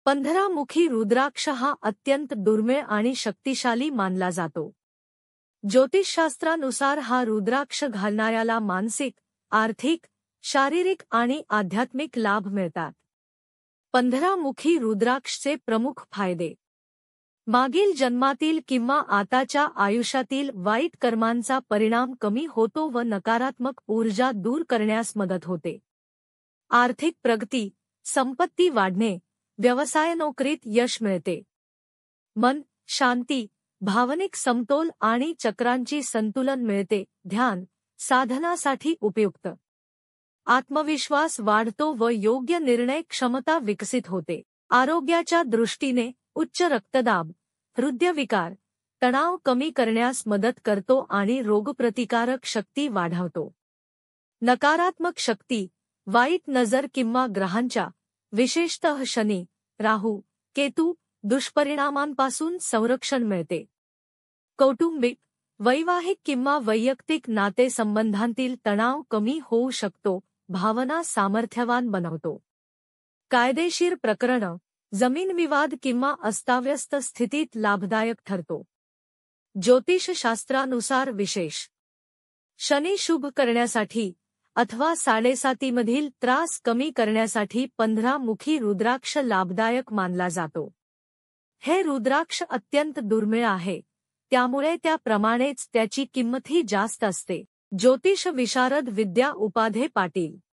15 रुद्राक्ष हा अत्यंत दुर्मिळ आणि शक्तिशाली मानला जातो। ज्योतिषशास्त्रानुसार हा रुद्राक्ष घालणाऱ्याला मानसिक, आर्थिक, शारीरिक आणि आध्यात्मिक लाभ मिळतात। 15 रुद्राक्षचे प्रमुख फायदे। मागील जन्मातील किंवा आताच्या आयुष्यातील वाईट कर्मांचा परिणाम कमी होतो व नकारात्मक ऊर्जा दूर करण्यास मदत होते। आर्थिक प्रगती, संपत्ती वाढणे, व्यवसाय नोकरीत यश मिळते। मन, शांती, भावनिक समतोल आणि चक्रांची संतुलन मिळते। ध्यान, साधनासाठी उपयुक्त। आत्मविश्वास वाढतो व योग्य निर्णय क्षमता विकसित होते। आरोग्याच्या दृष्टीने उच्च रक्तदाब, हृदयविकार, तणाव कमी करण्यास मदत करतो आणि रोगप्रतिकारक शक्ती वाढवतो। नकारात्मक शक्ती, वाईट नजर किंवा ग्रहांच्या, विशेषतः शनी, राहू, केतू, दुष्परिणामांपासून संरक्षण मिळते। कौटुंबिक, वैवाहिक किंवा वैयक्तिक नातेसंबंधांतील तणाव कमी होऊ शकतो, भावना सामर्थ्यवान बनवतो। कायदेशीर प्रकरणं, जमीन विवाद किंवा अस्ताव्यस्त स्थितीत लाभदायक ठरतो। ज्योतिषशास्त्रानुसार विशेष शनी शुभ करण्यासाठी अथवा साडेसातीमधील त्रास कमी करण्यासाठी 15 रुद्राक्ष लाभदायक मानला जातो। हे रुद्राक्ष अत्यंत दुर्मिळ आहे, त्यामुळे त्याप्रमाणेच त्याची किंमतही जास्त असते। ज्योतिष विशारद विद्या उपाध्ये पाटील।